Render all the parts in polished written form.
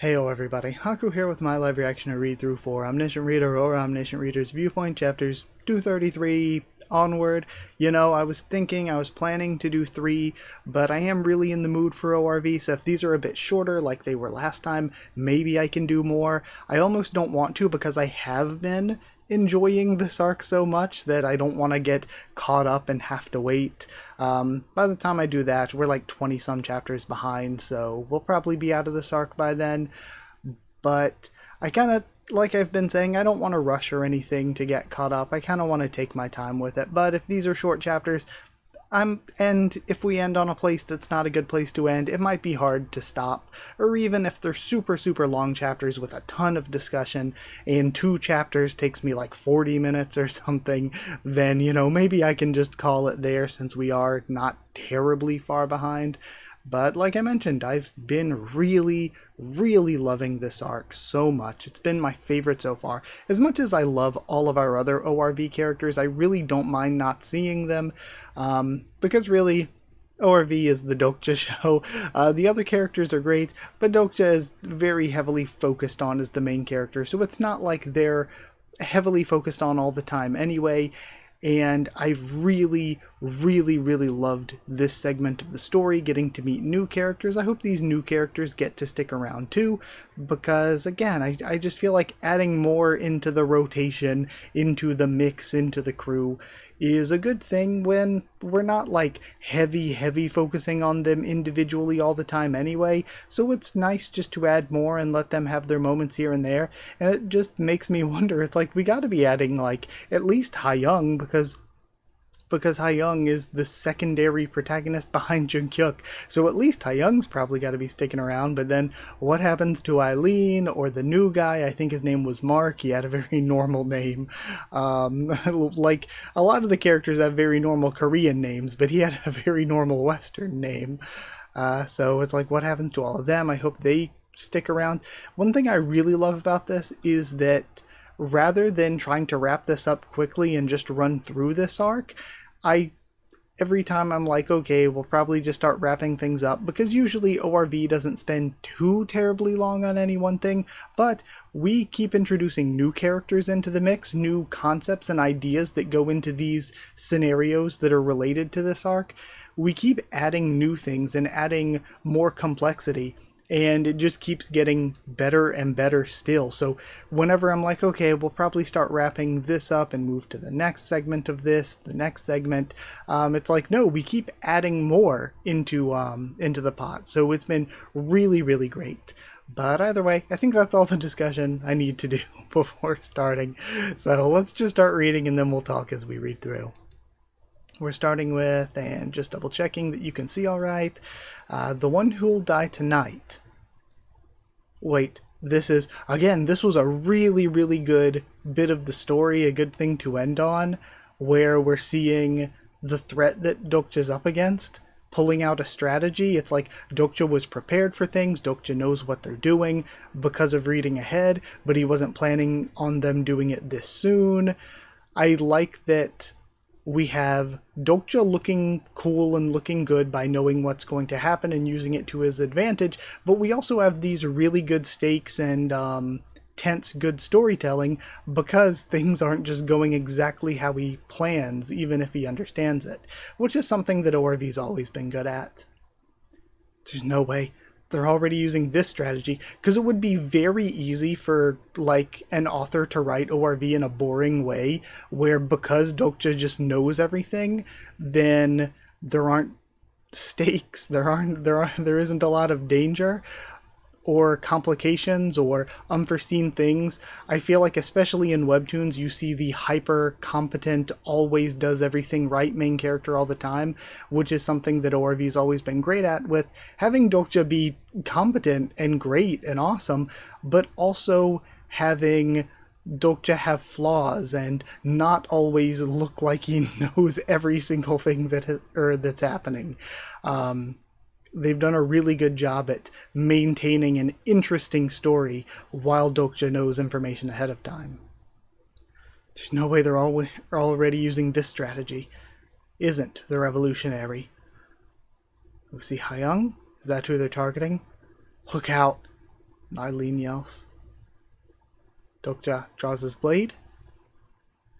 Heyo everybody, Haku here with my live reaction to read through for Omniscient Reader or Omniscient Reader's Viewpoint, chapters 233 onward. I was planning to do 3, but I am really in the mood for ORV, so if these are a bit shorter like they were last time, maybe I can do more. I almost don't want to because I have been enjoying this arc so much that I don't want to get caught up and have to wait. By the time I do that, we're like 20 some chapters behind, so we'll probably be out of this arc by then. But I kind of, like I've been saying, I don't want to rush or anything to get caught up. I kind of want to take my time with it. But if these are short chapters, and if we end on a place that's not a good place to end, it might be hard to stop. Or even if they're super, super long chapters with a ton of discussion, and 2 chapters takes me like 40 minutes or something, then, maybe I can just call it there since we are not terribly far behind. But like I mentioned, I've been really, really loving this arc so much. It's been my favorite so far. As much as I love all of our other ORV characters, I really don't mind not seeing them, because really, ORV is the Dokja show. The other characters are great, but Dokja is very heavily focused on as the main character, so it's not like they're heavily focused on all the time anyway. And I've really, really, really loved this segment of the story, getting to meet new characters. I hope these new characters get to stick around too, because again, I just feel like adding more into the rotation, into the mix, into the crew is a good thing when we're not like heavy focusing on them individually all the time anyway. So it's nice just to add more and let them have their moments here and there. And it just makes me wonder, it's like we got to be adding like at least Young because Young is the secondary protagonist behind Jungkook. So at least Young's probably got to be sticking around. But then what happens to Eileen or the new guy? I think his name was Mark. He had a very normal name. Like a lot of the characters have very normal Korean names, but he had a very normal Western name. So it's like, what happens to all of them? I hope they stick around. One thing I really love about this is that rather than trying to wrap this up quickly and just run through this arc, every time I'm like, okay, we'll probably just start wrapping things up, because usually ORV doesn't spend too terribly long on any one thing, but we keep introducing new characters into the mix, new concepts and ideas that go into these scenarios that are related to this arc. We keep adding new things and adding more complexity, and it just keeps getting better and better still. So whenever I'm like, okay, we'll probably start wrapping this up and move to the next segment of this, the next segment, it's like, no, we keep adding more into the pot. So it's been really, really great. But either way, I think that's all the discussion I need to do before starting. So let's just start reading and then we'll talk as we read through. We're starting with, and just double checking that you can see all right, the one who'll die tonight. Wait, this was a really, really good bit of the story, a good thing to end on, where we're seeing the threat that Dokja's up against, pulling out a strategy. It's like Dokja was prepared for things, Dokja knows what they're doing because of reading ahead, but he wasn't planning on them doing it this soon. I like that we have Dokja looking cool and looking good by knowing what's going to happen and using it to his advantage, but we also have these really good stakes and tense good storytelling because things aren't just going exactly how he plans, even if he understands it, which is something that ORV's always been good at. There's no way they're already using this strategy, because it would be very easy for like an author to write ORV in a boring way where, because Dokja just knows everything, then there aren't stakes, there isn't a lot of danger or complications or unforeseen things. I feel like especially in webtoons you see the hyper competent, always does everything right main character all the time, which is something that ORV's always been great at, with having Dokja be competent and great and awesome, but also having Dokja have flaws and not always look like he knows every single thing that's happening. They've done a really good job at maintaining an interesting story while Dokja knows information ahead of time. There's no way they're already using this strategy. Isn't the revolutionary. We see Hyung? Is that who they're targeting? Look out. Eileen yells. Dokja draws his blade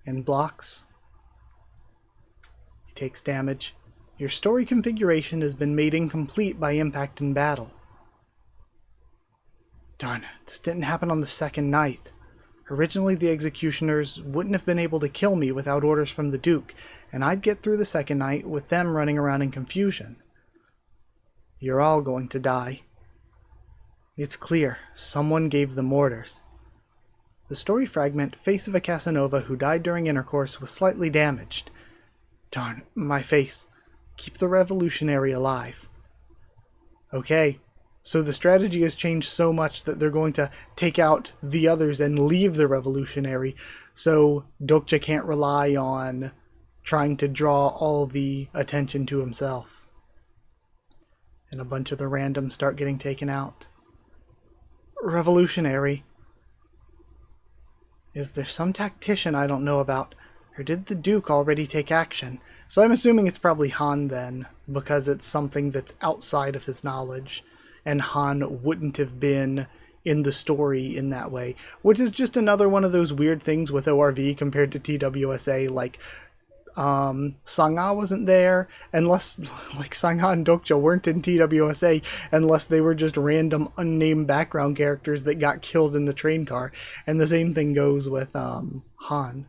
and blocks. He takes damage. Your story configuration has been made incomplete by impact in battle. Darn, this didn't happen on the second night. Originally, the executioners wouldn't have been able to kill me without orders from the Duke, and I'd get through the second night with them running around in confusion. You're all going to die. It's clear, someone gave them orders. The story fragment, Face of a Casanova who died during intercourse, was slightly damaged. Darn, my face. Keep the revolutionary alive. Okay, so the strategy has changed so much that they're going to take out the others and leave the revolutionary, so Dokja can't rely on trying to draw all the attention to himself. And a bunch of the randoms start getting taken out. Revolutionary. Is there some tactician I don't know about? Or did the Duke already take action? So I'm assuming it's probably Han then, because it's something that's outside of his knowledge, and Han wouldn't have been in the story in that way, which is just another one of those weird things with ORV compared to TWSA, like Sangha wasn't there, unless, like, Sangha and Dokja weren't in TWSA, unless they were just random unnamed background characters that got killed in the train car, and the same thing goes with Han.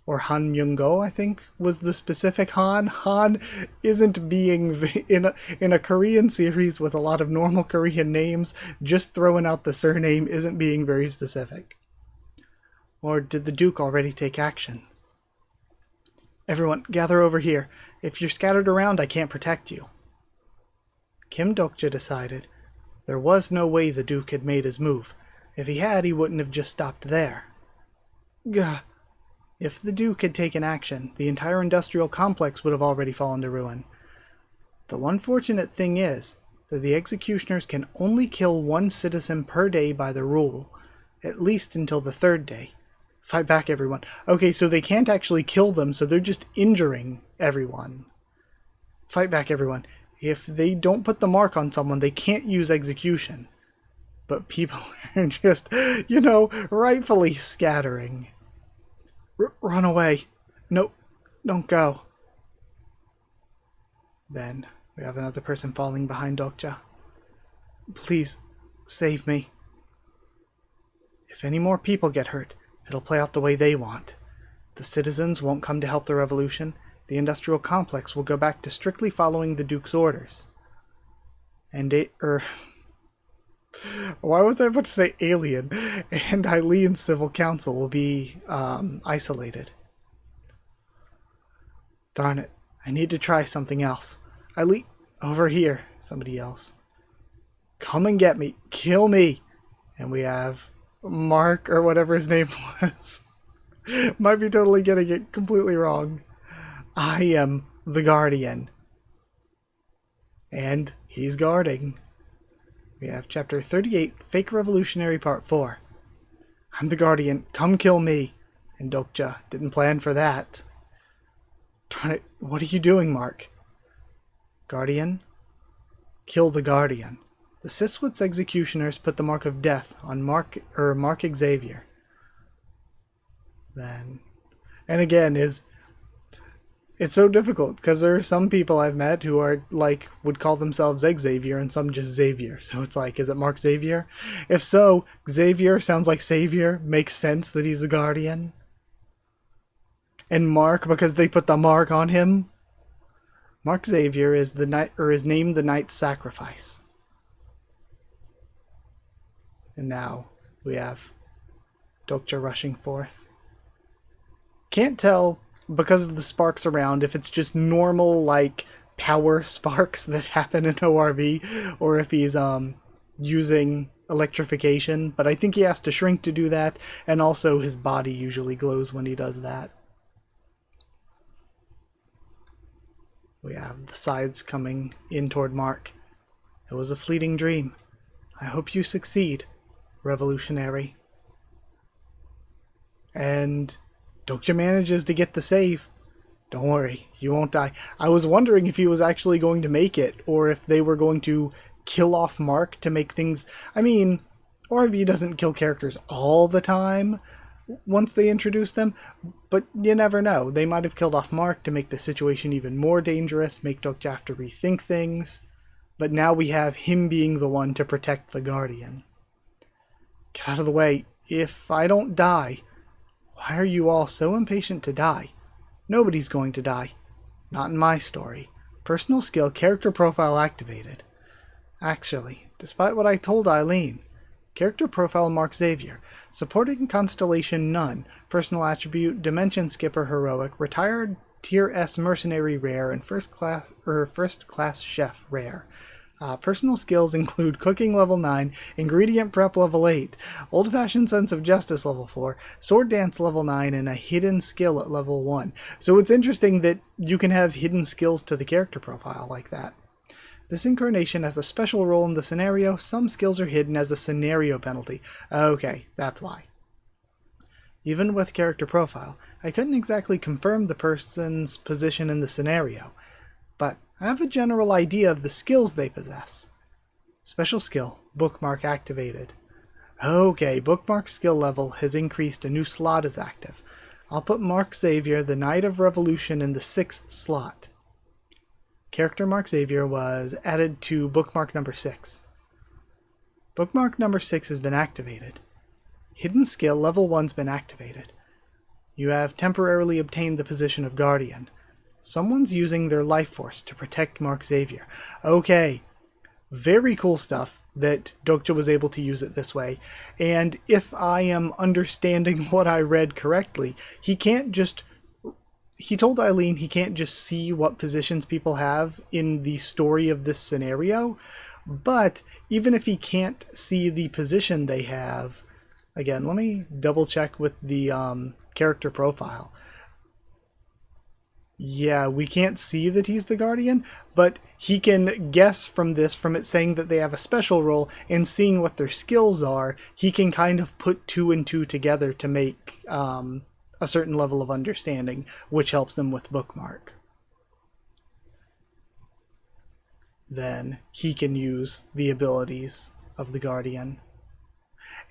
Or Han Myung-go, I think, was the specific Han. Han isn't being, in a Korean series with a lot of normal Korean names, just throwing out the surname isn't being very specific. Or did the Duke already take action? Everyone, gather over here. If you're scattered around, I can't protect you. Kim Dokja decided there was no way the Duke had made his move. If he had, he wouldn't have just stopped there. Gah. If the Duke had taken action, the entire industrial complex would have already fallen to ruin. The one fortunate thing is that the executioners can only kill one citizen per day by the rule, at least until the third day. Fight back, everyone. Okay, so they can't actually kill them, so they're just injuring everyone. Fight back, everyone. If they don't put the mark on someone, they can't use execution. But people are just, rightfully scattering. Run away. Nope, don't go. Then we have another person falling behind Dokja. Please, save me. If any more people get hurt, it'll play out the way they want. The citizens won't come to help the revolution. The industrial complex will go back to strictly following the Duke's orders. And why was I about to say alien? And Eileen's civil council will be isolated. Darn it. I need to try something else. Eileen, over here, somebody yells. Come and get me. Kill me. And we have Mark, or whatever his name was. Might be totally getting it completely wrong. I am the Guardian. And he's guarding. We have Chapter 38, Fake Revolutionary Part 4. I'm the Guardian, come kill me. And Dokja didn't plan for that. Darn it, what are you doing, Mark? Guardian? Kill the Guardian. The Siswitz executioners put the mark of death on Mark Xavier. Then, and again, it's so difficult because there are some people I've met who are would call themselves Xavier and some just Xavier. So it's like, is it Mark Xavier? If so, Xavier sounds like Savior, makes sense that he's the Guardian. And Mark, because they put the mark on him. Mark Xavier is named the Knight's Sacrifice. And now we have Dokja rushing forth. Can't tell, because of the sparks around, if it's just normal, power sparks that happen in ORV, or if he's using electrification. But I think he has to shrink to do that, and also his body usually glows when he does that. We have the sides coming in toward Mark. It was a fleeting dream. I hope you succeed, revolutionary. And Dokja manages to get the save. Don't worry, you won't die. I was wondering if he was actually going to make it, or if they were going to kill off Mark to make things... I mean, RV doesn't kill characters all the time once they introduce them, but you never know. They might have killed off Mark to make the situation even more dangerous, make Dokja have to rethink things, but now we have him being the one to protect the Guardian. Get out of the way. If I don't die, why are you all so impatient to die? Nobody's going to die. Not in my story. Personal skill, character profile activated. Actually, despite what I told Eileen, character profile Mark Xavier, supporting constellation none, personal attribute Dimension Skipper heroic, retired tier S mercenary rare, and first class chef rare. Personal skills include cooking level 9, ingredient prep level 8, old-fashioned sense of justice level 4, sword dance level 9, and a hidden skill at level 1. So it's interesting that you can have hidden skills to the character profile like that. This incarnation has a special role in the scenario. Some skills are hidden as a scenario penalty. Okay, that's why. Even with character profile, I couldn't exactly confirm the person's position in the scenario, but I have a general idea of the skills they possess. Special skill, bookmark activated. Okay, bookmark skill level has increased, a new slot is active. I'll put Mark Xavier, the Knight of Revolution, in the 6th slot. Character Mark Xavier was added to bookmark number 6. Bookmark number 6 has been activated. Hidden skill level 1's been activated. You have temporarily obtained the position of Guardian. Someone's using their life force to protect Mark Xavier. Okay, very cool stuff that Dokja was able to use it this way. And if I am understanding what I read correctly, he told Eileen he can't just see what positions people have in the story of this scenario, but even if he can't see the position they have, again, let me double check with the character profile. Yeah, we can't see that he's the Guardian, but he can guess from this, from it saying that they have a special role, and seeing what their skills are, he can kind of put 2 and 2 together to make a certain level of understanding, which helps them with bookmark. Then he can use the abilities of the Guardian.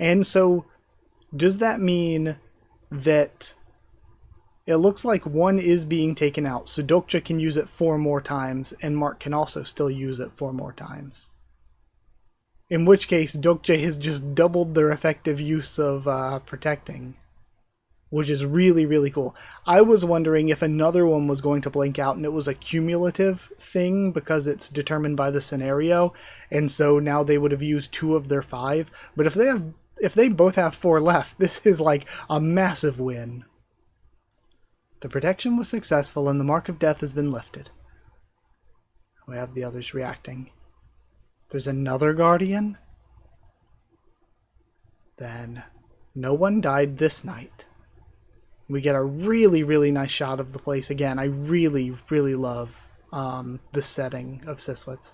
And so, does that mean that it looks like 1 is being taken out, so Dokja can use it 4 more times, and Mark can also still use it 4 more times. In which case, Dokja has just doubled their effective use of protecting, which is really, really cool. I was wondering if another one was going to blink out and it was a cumulative thing because it's determined by the scenario, and so now they would have used 2 of their 5. But if they both have 4 left, this is like a massive win. The protection was successful and the mark of death has been lifted. We have the others reacting. There's another Guardian? Then no one died this night. We get a really, really nice shot of the place again. I really, really love the setting of Siswitz.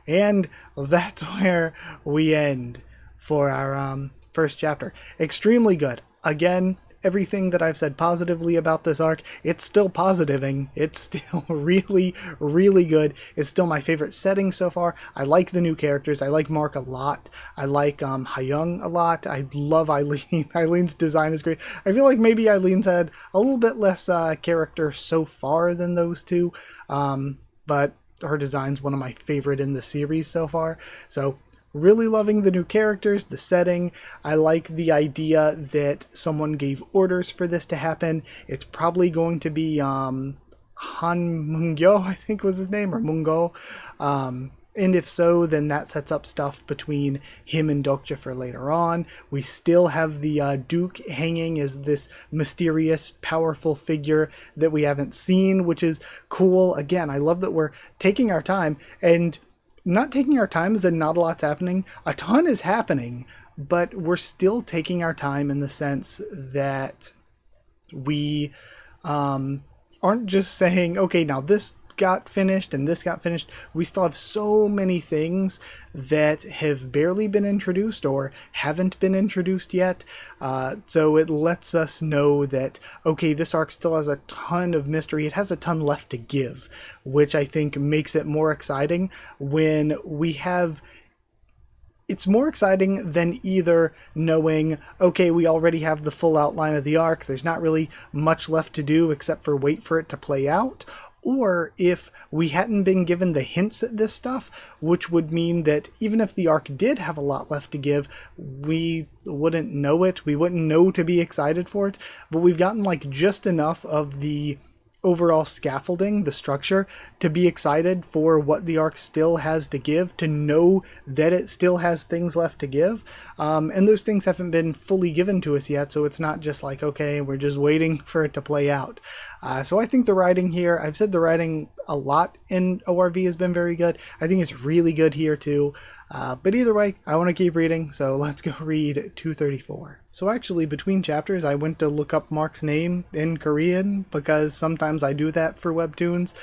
And that's where we end for our first chapter. Extremely good. Again, everything that I've said positively about this arc, it's still positiving. It's still really, really good. It's still my favorite setting so far. I like the new characters. I like Mark a lot. I like Hyung a lot. I love Eileen. Eileen's design is great. I feel like maybe Eileen's had a little bit less character so far than those two, but her design's one of my favorite in the series so far. So really loving the new characters, the setting. I like the idea that someone gave orders for this to happen. It's probably going to be Han Mungyo, I think was his name, or Mungo. And if so, then that sets up stuff between him and Dokja for later on. We still have the Duke hanging as this mysterious, powerful figure that we haven't seen, which is cool. Again, I love that we're taking our time, and not taking our time is that not a lot's happening. A ton is happening, but we're still taking our time in the sense that we aren't just saying, okay, now this got finished and this got finished. We still have so many things that have barely been introduced or haven't been introduced yet. So it lets us know that, okay, this arc still has a ton of mystery. It has a ton left to give, which I think makes it more exciting when we have it's more exciting than either knowing, okay, we already have the full outline of the arc, there's not really much left to do except for wait for it to play out, or if we hadn't been given the hints at this stuff, which would mean that even if the arc did have a lot left to give, we wouldn't know it, we wouldn't know to be excited for it, but we've gotten like just enough of the overall scaffolding, the structure, to be excited for what the arc still has to give, to know that it still has things left to give. And those things haven't been fully given to us yet, so it's not just like, okay, we're just waiting for it to play out. So I think the writing here, I've said the writing a lot in ORV has been very good. I think it's really good here too. But either way, I want to keep reading, so let's go read 234. So actually, between chapters, I went to look up Mark's name in Korean, because sometimes I do that for webtoons,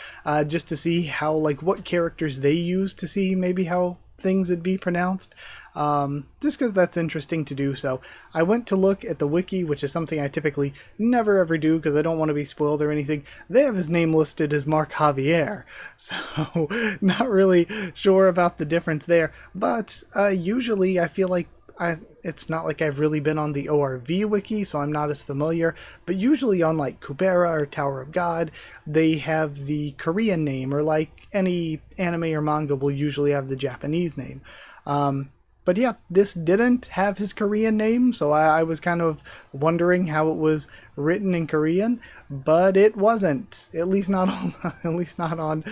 just to see how, like, what characters they use to see maybe how things would be pronounced. Just because that's interesting to do. So I went to look at the wiki, which is something I typically never ever do because I don't want to be spoiled or anything. They have his name listed as Mark Javier, so not really sure about the difference there. But usually I feel like it's not like I've really been on the ORV wiki, so I'm not as familiar, but usually on like Kubera or Tower of God, they have the Korean name, or like any anime or manga will usually have the Japanese name. But yeah, this didn't have his Korean name, so I was kind of wondering how it was written in Korean, but it wasn't, at least not on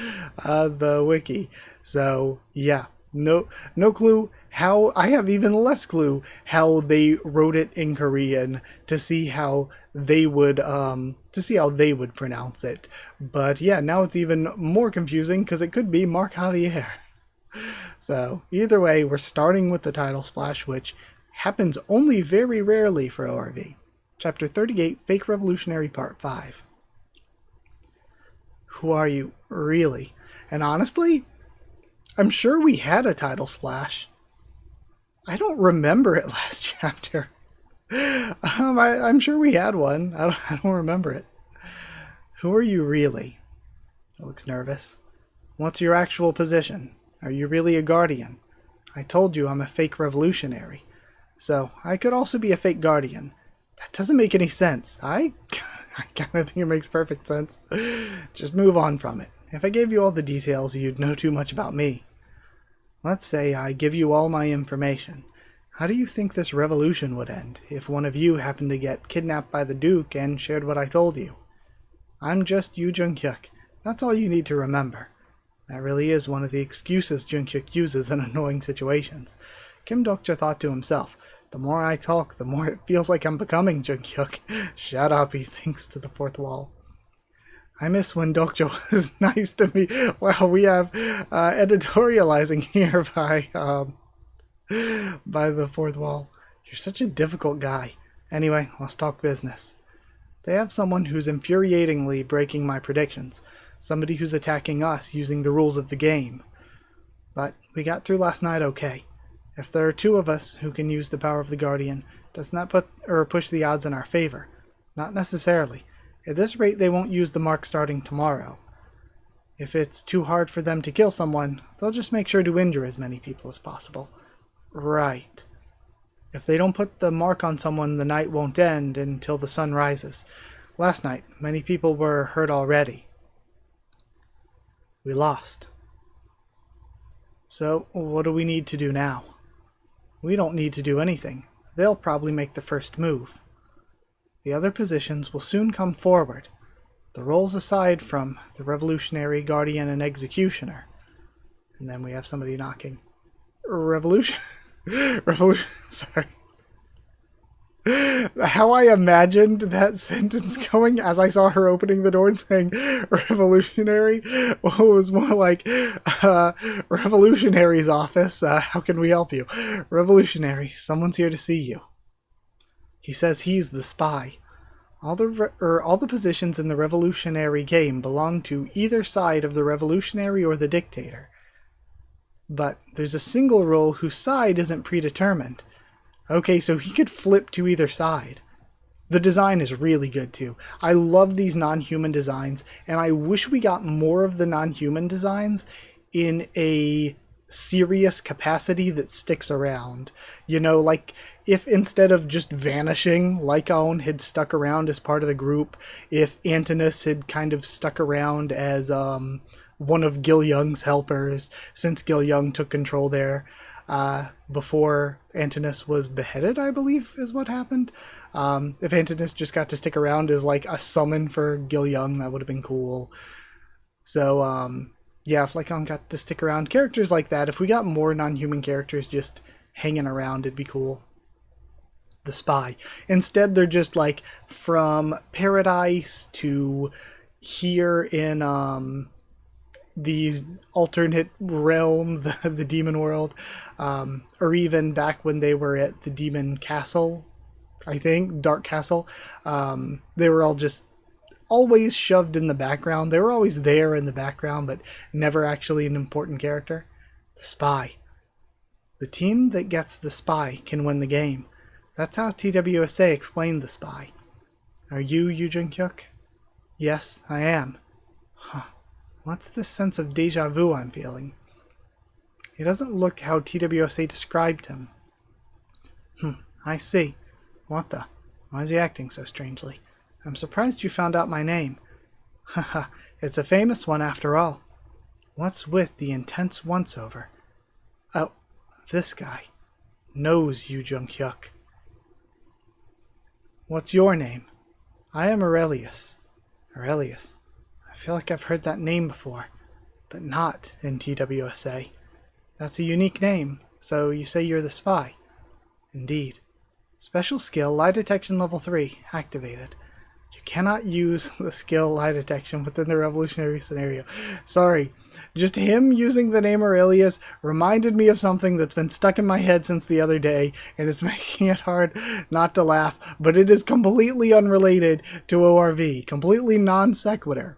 the wiki. So yeah, no clue how. I have even less clue how they wrote it in Korean to see how they would pronounce it. But yeah, now it's even more confusing because it could be Mark Javier. So either way, we're starting with the title splash, which happens only very rarely for ORV. Chapter 38, Fake Revolutionary Part 5. Who are you, really? And honestly, I'm sure we had a title splash. I don't remember it last chapter. I'm sure we had one. I don't remember it. Who are you, really? He looks nervous. What's your actual position? Are you really a guardian? I told you I'm a fake revolutionary. So, I could also be a fake guardian. That doesn't make any sense. I kind of think it makes perfect sense. Just move on from it. If I gave you all the details, you'd know too much about me. Let's say I give you all my information. How do you think this revolution would end if one of you happened to get kidnapped by the Duke and shared what I told you? I'm just Yu Jung-hyuk. That's all you need to remember. That really is one of the excuses Jung-hyuk uses in annoying situations. Kim Dokja thought to himself, the more I talk, the more it feels like I'm becoming Jung-hyuk. Shut up, he thinks to the fourth wall. I miss when Dokja was nice to me. Wow, we have editorializing here by the fourth wall. You're such a difficult guy. Anyway, let's talk business. They have someone who's infuriatingly breaking my predictions. Somebody who's attacking us using the rules of the game. But we got through last night okay. If there are two of us who can use the power of the Guardian, doesn't that push the odds in our favor? Not necessarily. At this rate, they won't use the mark starting tomorrow. If it's too hard for them to kill someone, they'll just make sure to injure as many people as possible. Right. If they don't put the mark on someone, the night won't end until the sun rises. Last night, many people were hurt already. We lost. So, what do we need to do now? We don't need to do anything. They'll probably make the first move. The other positions will soon come forward. The roles aside from the Revolutionary, Guardian, and Executioner. And then we have somebody knocking. Revolution? Sorry. How I imagined that sentence going as I saw her opening the door and saying revolutionary was more like revolutionary's office. How can we help you? Revolutionary, someone's here to see you. He says he's the spy. All the positions in the revolutionary game belong to either side of the revolutionary or the dictator. But there's a single role whose side isn't predetermined. Okay, so he could flip to either side. The design is really good too. I love these non-human designs, and I wish we got more of the non-human designs in a serious capacity that sticks around. You know, like if instead of just vanishing, Lycaon had stuck around as part of the group, if Antinous had kind of stuck around as one of Gil Young's helpers, since Gil Young took control there before Antinous was beheaded, I believe is what happened. If Antinous just got to stick around as like a summon for Gil Young, that would have been cool. So, yeah, if Lycaon got to stick around, characters like that, if we got more non-human characters just hanging around, it'd be cool. The spy. Instead, they're just like from Paradise to here in these alternate realm, the demon world, or even back when they were at the demon castle, I think, Dark Castle. They were all just always shoved in the background. They were always there in the background, but never actually an important character. The spy. The team that gets the spy can win the game. That's how TWSA explained the spy. Are you Yu Jung-hyuk? Yes, I am. Huh. What's this sense of deja vu I'm feeling? He doesn't look how TWSA described him. I see. What the? Why is he acting so strangely? I'm surprised you found out my name. Haha, it's a famous one after all. What's with the intense once-over? Oh, this guy knows Yu Jung-hyuk. What's your name? I am Aurelius. Aurelius. I feel like I've heard that name before, but not in TWSA. That's a unique name, so you say you're the spy. Indeed. Special skill, lie detection level 3, activated. You cannot use the skill lie detection within the revolutionary scenario. Sorry, just him using the name Aurelius reminded me of something that's been stuck in my head since the other day, and it's making it hard not to laugh, but it is completely unrelated to ORV, completely non sequitur.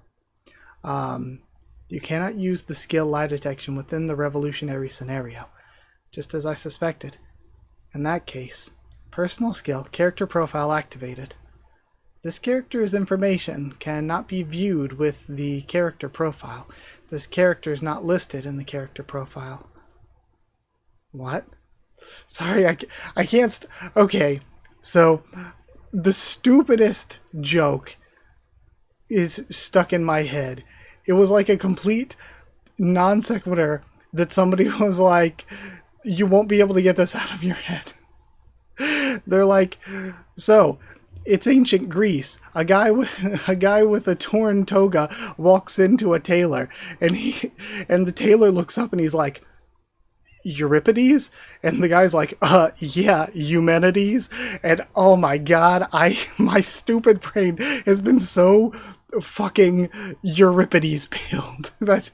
You cannot use the skill lie detection within the revolutionary scenario, just as I suspected. In that case, personal skill, character profile activated. This character's information cannot be viewed with the character profile. This character is not listed in the character profile. What? Sorry, I can't... Okay, so the stupidest joke is stuck in my head. It was like a complete non sequitur that somebody was like, you won't be able to get this out of your head. They're like, so it's ancient Greece. A guy with a torn toga walks into a tailor, and the tailor looks up and he's like, Euripides? And the guy's like, yeah, Eumenides. And oh my god, my stupid brain has been so fucking Euripides peeled. That's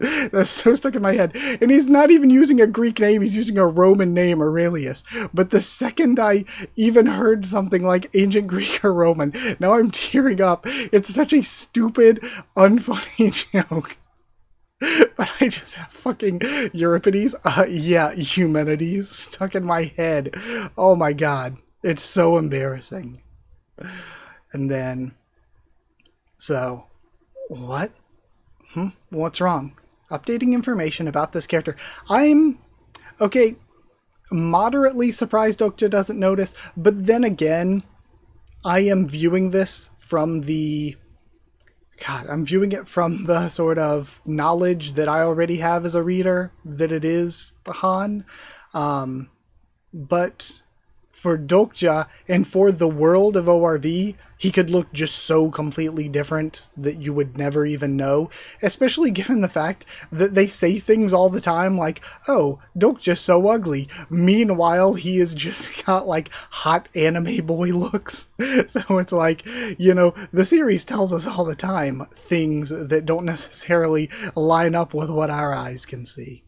so stuck in my head. And he's not even using a Greek name, he's using a Roman name, Aurelius. But the second I even heard something like ancient Greek or Roman, now I'm tearing up. It's such a stupid, unfunny joke. But I just have fucking Euripides, yeah, Eumenides stuck in my head. Oh my god. It's so embarrassing. And then... So, what? What's wrong? Updating information about this character. I'm, okay, moderately surprised Okja doesn't notice, but then again, I am viewing this from the... God, I'm viewing it from the sort of knowledge that I already have as a reader, that it is Han. But for Dokja and for the world of ORV, he could look just so completely different that you would never even know, especially given the fact that they say things all the time like, oh, Dokja's so ugly. Meanwhile, he has just got like hot anime boy looks. So it's like, you know, the series tells us all the time things that don't necessarily line up with what our eyes can see.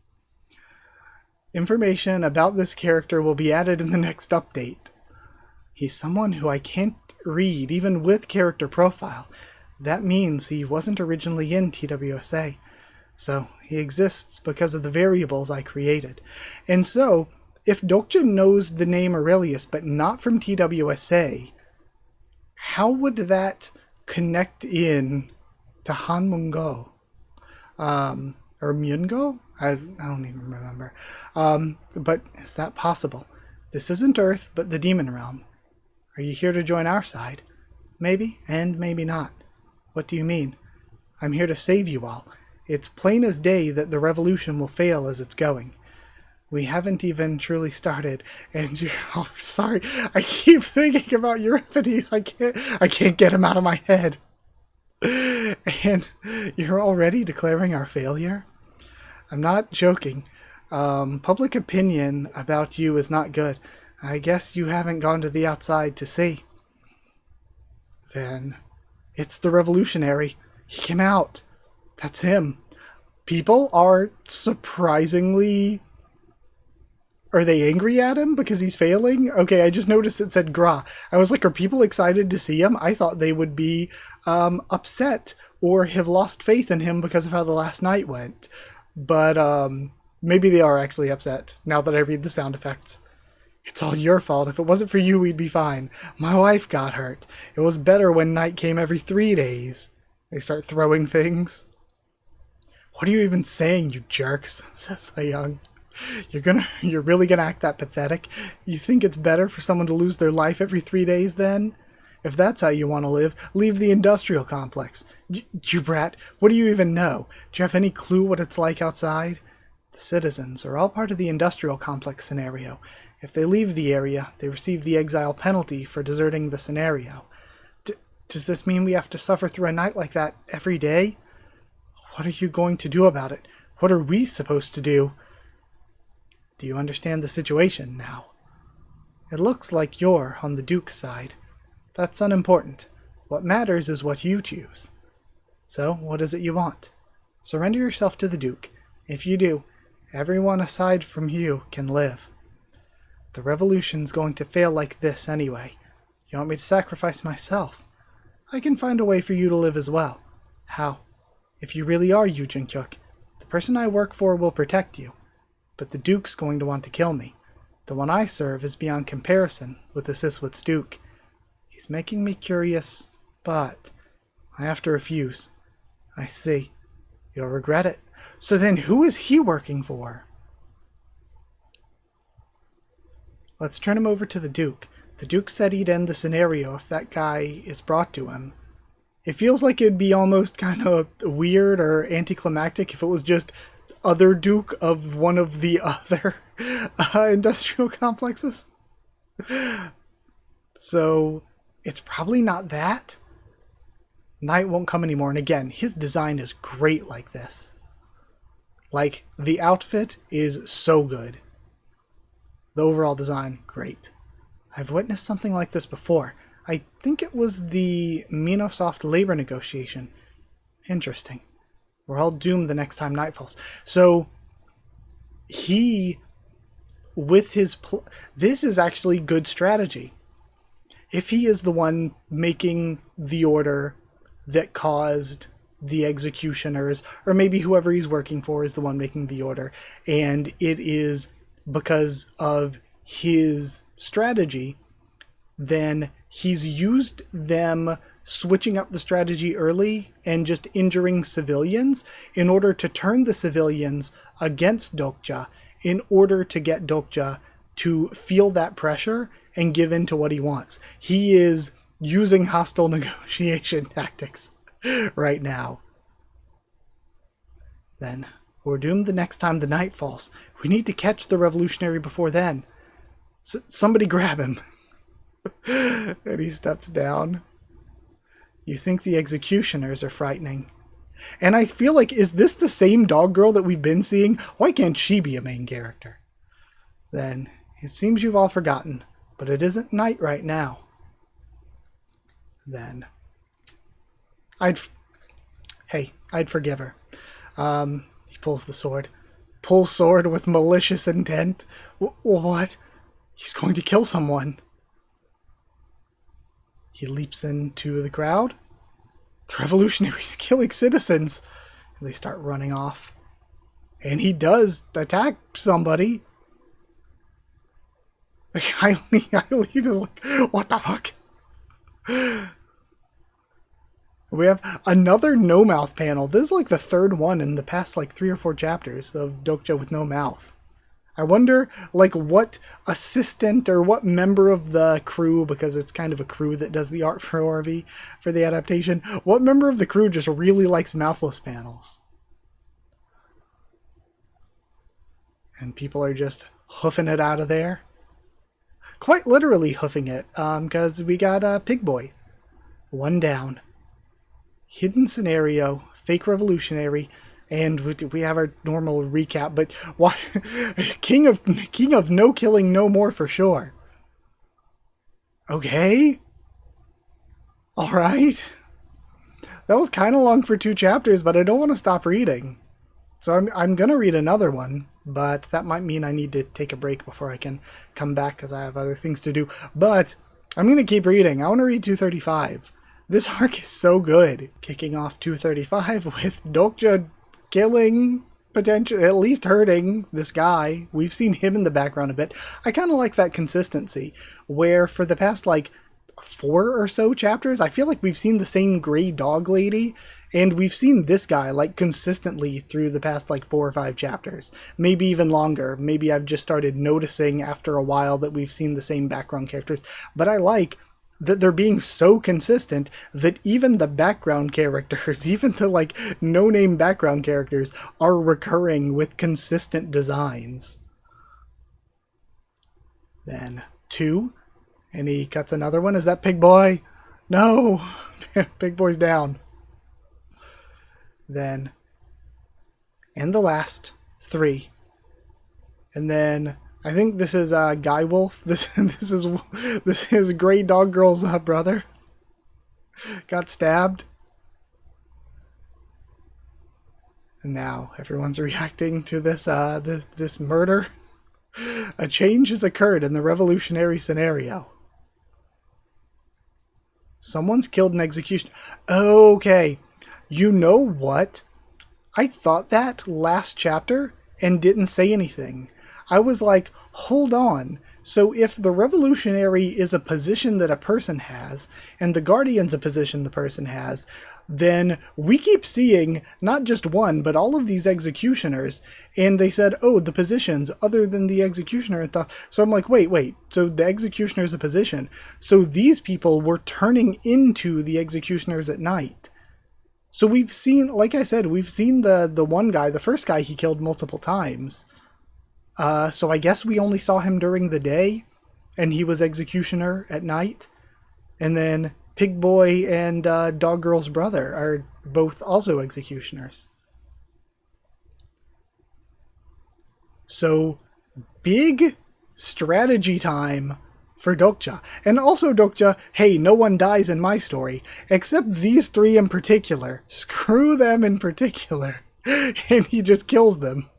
Information about this character will be added in the next update. He's someone who I can't read, even with character profile. That means he wasn't originally in TWSA. So he exists because of the variables I created. And so, if Dokja knows the name Aurelius, but not from TWSA, how would that connect in to Han Mungo? Or Myungo? I don't even remember. But is that possible? This isn't Earth, but the demon realm. Are you here to join our side? Maybe, and maybe not. What do you mean? I'm here to save you all. It's plain as day that the revolution will fail as it's going. We haven't even truly started, and you're... Oh, sorry. I keep thinking about Euripides. I can't get him out of my head. And you're already declaring our failure? I'm not joking. Public opinion about you is not good. I guess you haven't gone to the outside to see. Then it's the revolutionary. He came out. That's him. People are surprisingly... Are they angry at him because he's failing? Okay, I just noticed it said Gra. I was like, are people excited to see him? I thought they would be upset or have lost faith in him because of how the last night went. But maybe they are actually upset now that I read the sound effects. It's all your fault. If it wasn't for you, we'd be fine. My wife got hurt. It was better when night came every 3 days. They start throwing things. What are you even saying, you jerks? Says Young. You're really gonna act that pathetic? You think it's better for someone to lose their life every 3 days then? If that's how you want to live, leave the industrial complex. You brat, what do you even know? Do you have any clue what it's like outside? The citizens are all part of the industrial complex scenario. If they leave the area, they receive the exile penalty for deserting the scenario. Does this mean we have to suffer through a night like that every day? What are you going to do about it? What are we supposed to do? Do you understand the situation now? It looks like you're on the Duke's side. That's unimportant. What matters is what you choose. So, what is it you want? Surrender yourself to the Duke. If you do, everyone aside from you can live. The revolution's going to fail like this anyway. You want me to sacrifice myself? I can find a way for you to live as well. How? If you really are Yu Jin-kyuk, the person I work for will protect you. But the Duke's going to want to kill me. The one I serve is beyond comparison with the Siswit's Duke. He's making me curious, but I have to refuse. I see. You'll regret it. So then who is he working for? Let's turn him over to the Duke. The Duke said he'd end the scenario if that guy is brought to him. It feels like it'd be almost kind of weird or anticlimactic if it was just other Duke of one of the other industrial complexes. So it's probably not that. Night won't come anymore. And again, his design is great like this. Like, the outfit is so good. The overall design, great. I've witnessed something like this before. I think it was the Minosoft labor negotiation. Interesting. We're all doomed the next time night falls. So, he, with his... this is actually good strategy. If he is the one making the order that caused the executioners, or maybe whoever he's working for is the one making the order, and it is because of his strategy, then he's used them switching up the strategy early and just injuring civilians in order to turn the civilians against Dokja, in order to get Dokja to feel that pressure and give in to what he wants. He is using hostile negotiation tactics right now. Then, we're doomed the next time the night falls. We need to catch the revolutionary before then. Somebody grab him. And he steps down. You think the executioners are frightening. And I feel like, is this the same dog girl that we've been seeing? Why can't she be a main character? Then, it seems you've all forgotten, but it isn't night right now. Then, I'd forgive her. He pulls the sword. Pulls sword with malicious intent. What? He's going to kill someone. He leaps into the crowd. The revolutionary's killing citizens. And they start running off. And he does attack somebody. Like, Eileen is like, what the fuck? We have another no mouth panel. This is like the third one in the past like 3 or 4 chapters of Dokja with no mouth. I wonder like what assistant or what member of the crew, because it's kind of a crew that does the art for ORV for the adaptation, what member of the crew just really likes mouthless panels? And people are just hoofing it out of there. Quite literally hoofing it, because we got Pig Boy. One down. Hidden scenario, fake revolutionary, and we have our normal recap, but why King of no killing no more for sure. Okay. Alright. That was kind of long for 2 chapters, but I don't want to stop reading. So I'm gonna read another one, but that might mean I need to take a break before I can come back because I have other things to do. But I'm gonna keep reading. I want to read 235. This arc is so good. Kicking off 235 with Dokja killing, potentially, at least hurting this guy. We've seen him in the background a bit. I kind of like that consistency, where for the past, like, 4 or so chapters, I feel like we've seen the same gray dog lady, and we've seen this guy, like, consistently through the past, like, 4 or 5 chapters. Maybe even longer. Maybe I've just started noticing after a while that we've seen the same background characters. But I like that they're being so consistent that even the background characters, even the like no-name background characters, are recurring with consistent designs. Then 2, and he cuts another one. Is that Pig Boy? No! Pig Boy's down. Then, and the last 3. And then I think this is Guy Wolf. This is Gray Dog Girl's brother. Got stabbed. And now everyone's reacting to this this murder. A change has occurred in the revolutionary scenario. Someone's killed an executioner. Okay. You know what? I thought that last chapter and didn't say anything. I was like, hold on. So if the revolutionary is a position that a person has, and the guardian's a position the person has, then we keep seeing not just one, but all of these executioners. And they said, oh, the positions other than the executioner and stuff. So I'm like, wait. So the executioner is a position. So these people were turning into the executioners at night. So we've seen, like I said, we've seen the one guy, the first guy he killed multiple times. So I guess we only saw him during the day, and he was executioner at night. And then Pig Boy and Dog Girl's brother are both also executioners. So big strategy time for Dokja. And also Dokja, hey, no one dies in my story, except these 3 in particular. Screw them in particular. And he just kills them.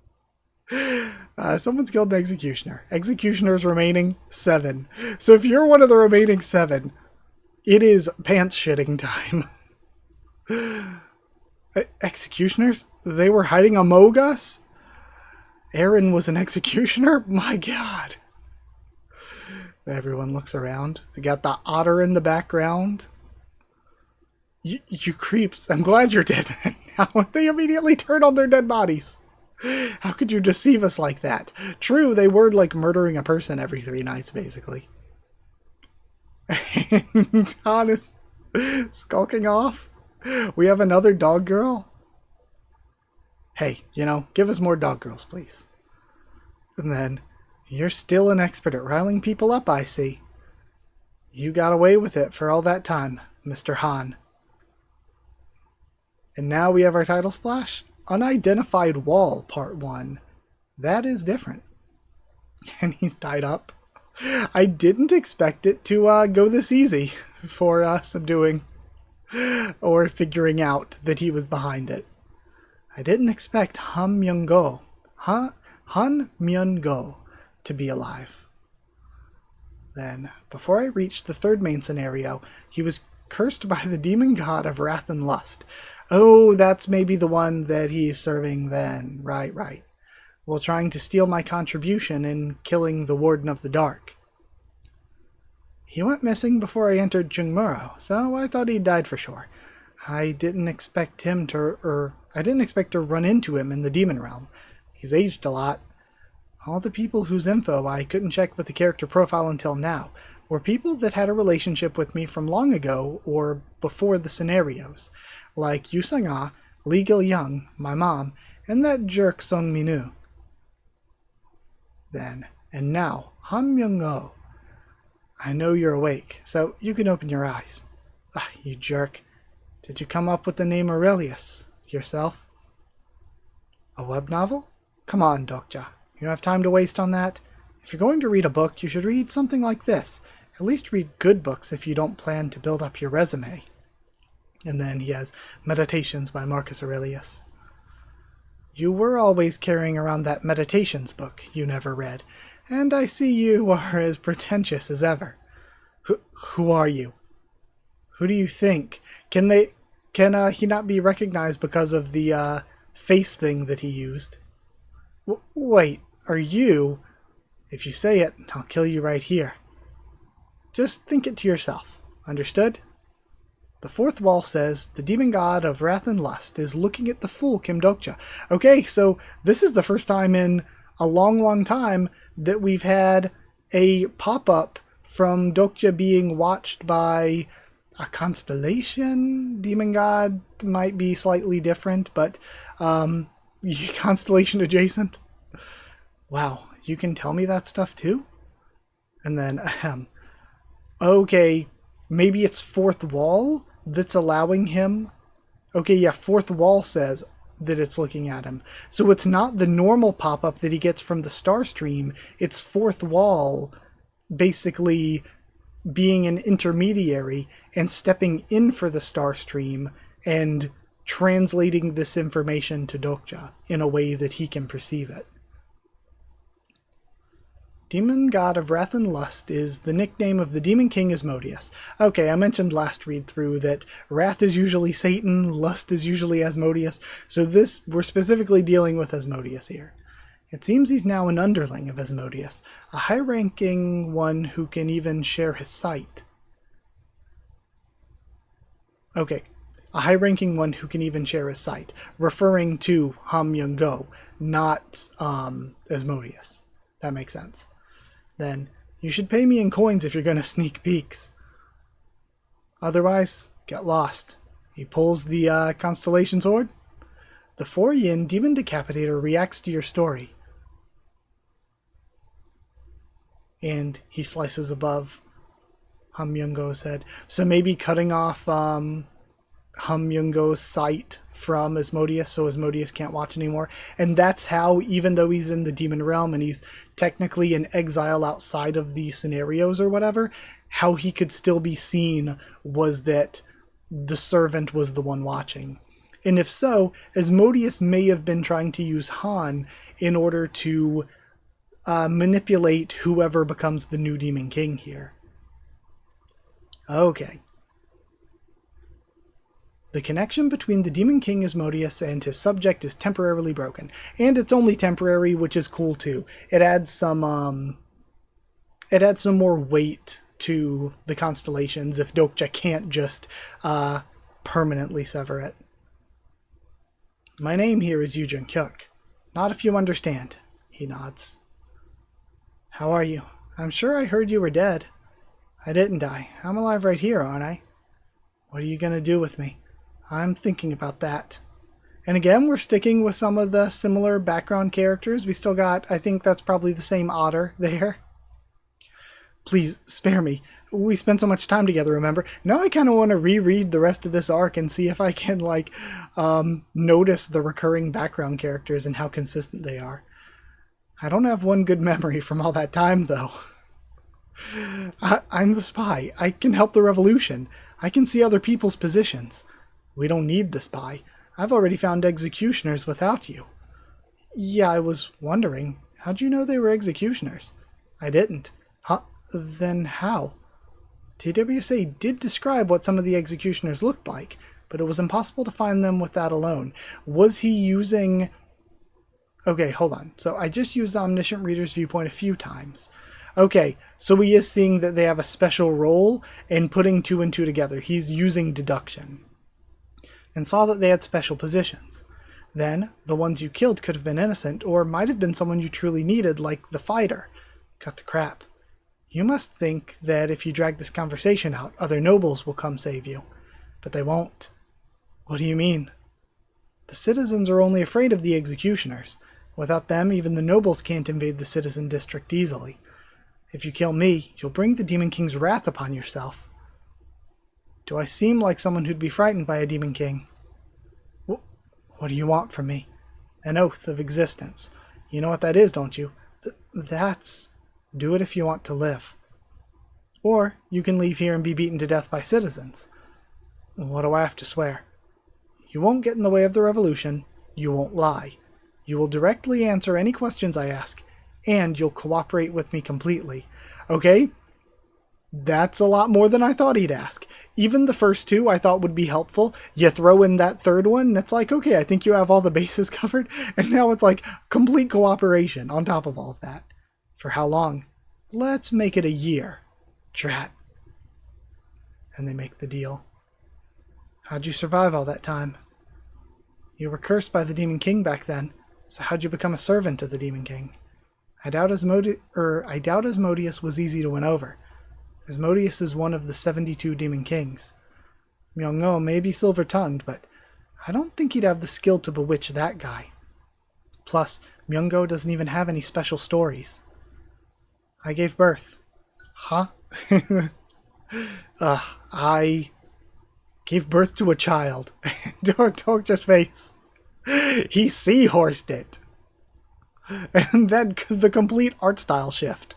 Someone's killed an executioner. Executioners remaining 7. So if you're one of the remaining 7, it is pants shitting time. Executioners? They were hiding among us? Aaron was an executioner? My god. Everyone looks around. They got the otter in the background. You creeps. I'm glad you're dead now. They immediately turn on their dead bodies. How could you deceive us like that? True, they were like murdering a person every 3 nights, basically. And Han is skulking off. We have another dog girl. Hey, give us more dog girls, please. And then, you're still an expert at riling people up, I see. You got away with it for all that time, Mr. Han. And now we have our title splash. Unidentified Wall, Part 1. That is different. And he's tied up. I didn't expect it to go this easy for subduing or figuring out that he was behind it. I didn't expect Han Myung-go to be alive. Then, before I reached the 3rd main scenario, he was cursed by the demon god of wrath and lust. Oh, that's maybe the one that he's serving then. Right. While trying to steal my contribution in killing the Warden of the Dark. He went missing before I entered Jungmuro, so I thought he'd died for sure. I didn't expect I didn't expect to run into him in the demon realm. He's aged a lot. All the people whose info I couldn't check with the character profile until now were people that had a relationship with me from long ago or before the scenarios, like Yu Sang-ah, Lee Gil-young, my mom, and that jerk Song Minu. Then, and now, Han Myung-go. I know you're awake, so you can open your eyes. Ah, you jerk. Did you come up with the name Aurelius yourself? A web novel? Come on, Dokja. You don't have time to waste on that. If you're going to read a book, you should read something like this. At least read good books if you don't plan to build up your resume. And then he has Meditations by Marcus Aurelius. You were always carrying around that Meditations book you never read, and I see you are as pretentious as ever. Who are you? Who do you think? Can he not be recognized because of the face thing that he used? Wait, are you? If you say it, I'll kill you right here. Just think it to yourself. Understood? The fourth wall says, the demon god of wrath and lust is looking at the fool Kim Dokja. Okay, so this is the first time in a long time that we've had a pop-up from Dokja being watched by a constellation. Demon god might be slightly different, but constellation adjacent. Wow, you can tell me that stuff too? And then, okay, maybe it's fourth wall that's allowing him. Okay, yeah, fourth wall says that it's looking at him. So it's not the normal pop-up that he gets from the star stream. It's fourth wall basically being an intermediary and stepping in for the star stream and translating this information to Dokja in a way that he can perceive it. Demon god of wrath and lust is the nickname of the demon king Asmodeus. Okay, I mentioned last read-through that wrath is usually Satan, lust is usually Asmodeus, so we're specifically dealing with Asmodeus here. It seems he's now an underling of Asmodeus, a high-ranking one who can even share his sight. Okay, a high-ranking one who can even share his sight, referring to Han Myung-go, not Asmodeus. That makes sense. Then, you should pay me in coins if you're going to sneak peeks. Otherwise, get lost. He pulls the Constellation Sword. The 4-yin Demon Decapitator reacts to your story. And he slices above Han Myung-go's head. So maybe cutting off Han Myung-go's sight from Asmodeus so Asmodeus can't watch anymore. And that's how, even though he's in the demon realm and he's technically in exile outside of the scenarios or whatever, how he could still be seen was that the servant was the one watching. And if so, Asmodeus may have been trying to use Han in order to manipulate whoever becomes the new Demon King here. Okay. The connection between the Demon King Asmodeus and his subject is temporarily broken. And it's only temporary, which is cool too. It adds some more weight to the constellations if Dokja can't just permanently sever it. My name here is Yu Jun-hyuk. Not if you understand. He nods. How are you? I'm sure I heard you were dead. I didn't die. I'm alive right here, aren't I? What are you gonna do with me? I'm thinking about that. And again, we're sticking with some of the similar background characters. We still got, I think that's probably the same Otter there. Please, spare me. We spent so much time together, remember? Now I kind of want to reread the rest of this arc and see if I can, notice the recurring background characters and how consistent they are. I don't have one good memory from all that time, though. I'm the spy. I can help the revolution. I can see other people's positions. We don't need the spy. I've already found executioners without you. Yeah, I was wondering. How'd you know they were executioners? I didn't. Huh? Then how? TWSA did describe what some of the executioners looked like, but it was impossible to find them with that alone. Was he using... Okay, hold on. So I just used the Omniscient Reader's Viewpoint a few times. Okay, so he is seeing that they have a special role and putting two and two together. He's using deduction. and saw that they had special positions. Then, the ones you killed could have been innocent, or might have been someone you truly needed, like the fighter. Cut the crap. You must think that if you drag this conversation out, other nobles will come save you. But they won't. What do you mean? The citizens are only afraid of the executioners. Without them, even the nobles can't invade the citizen district easily. If you kill me, you'll bring the Demon King's wrath upon yourself. Do I seem like someone who'd be frightened by a Demon King? What do you want from me? An oath of existence. You know what that is, don't you? That's... Do it if you want to live. Or you can leave here and be beaten to death by citizens. What do I have to swear? You won't get in the way of the revolution. You won't lie. You will directly answer any questions I ask. And you'll cooperate with me completely. Okay? That's a lot more than I thought he'd ask. Even the first two I thought would be helpful. You throw in that third one, and it's like, okay, I think you have all the bases covered. And now it's like complete cooperation on top of all of that. For how long? Let's make it a year. Drat. And they make the deal. How'd you survive all that time? You were cursed by the Demon King back then, so how'd you become a servant of the Demon King? I doubt Asmodeus was easy to win over. Asmodeus is one of the 72 Demon Kings. Myung-O may be silver-tongued, but I don't think he'd have the skill to bewitch that guy. Plus, Myung-O doesn't even have any special stories. I gave birth. Huh? I gave birth to a child. Dokja's face. He seahorsed it. And then the complete art style shift.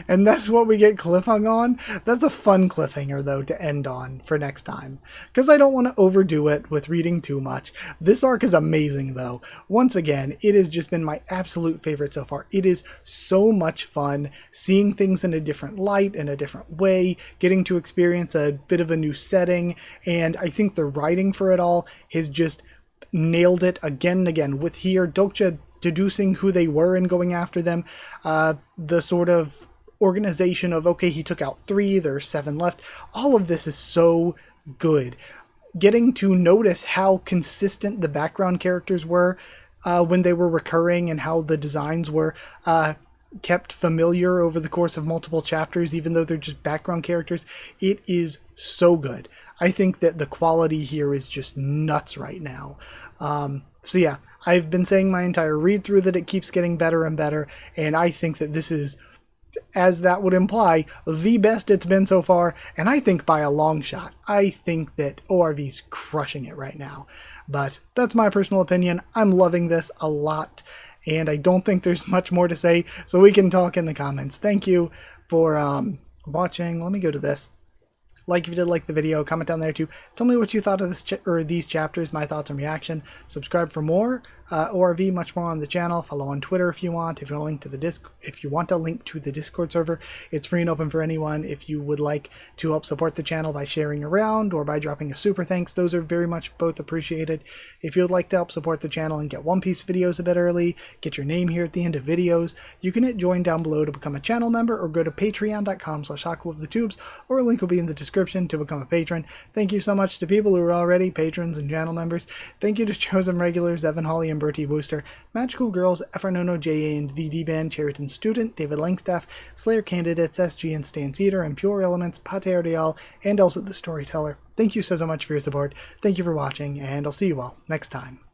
And that's what we get cliffhung on. That's a fun cliffhanger, though, to end on for next time. Because I don't want to overdo it with reading too much. This arc is amazing, though. Once again, it has just been my absolute favorite so far. It is so much fun seeing things in a different light, in a different way, getting to experience a bit of a new setting. And I think the writing for it all has just nailed it again and again. With here, Dokja deducing who they were and going after them. The sort of organization of, okay, he took out 3, there's 7 left. All of this is so good. Getting to notice how consistent the background characters were when they were recurring, and how the designs were kept familiar over the course of multiple chapters, even though they're just background characters. It is so good. I think that the quality here is just nuts right now. So yeah, I've been saying my entire read through that it keeps getting better and better, and I think that this is, as that would imply, the best it's been so far, and I think by a long shot. I think that ORV's crushing it right now. But that's my personal opinion. I'm loving this a lot, and I don't think there's much more to say, so we can talk in the comments. Thank you for watching. Let me go to this. Like if you did like the video, comment down there too. Tell me what you thought of this these chapters, my thoughts and reaction. Subscribe for more ORV, much more on the channel. Follow on Twitter if you want. If you want a link to the Discord server, it's free and open for anyone. If you would like to help support the channel by sharing around or by dropping a super thanks, those are very much both appreciated. If you would like to help support the channel and get One Piece videos a bit early, get your name here at the end of videos, you can hit join down below to become a channel member, or go to patreon.com/HakuofTheTubes, or a link will be in the description to become a patron. Thank you so much to people who are already patrons and channel members. Thank you to chosen regulars Evan, Holly, and Bertie Wooster, Magical Girls, Effernono, J.A. and the D-Band, Cheriton Student, David Langstaff, Slayer Candidates, SG and Stan Cedar, and Pure Elements, Pater Real, and Elsa the Storyteller. Thank you so much for your support. Thank you for watching, and I'll see you all next time.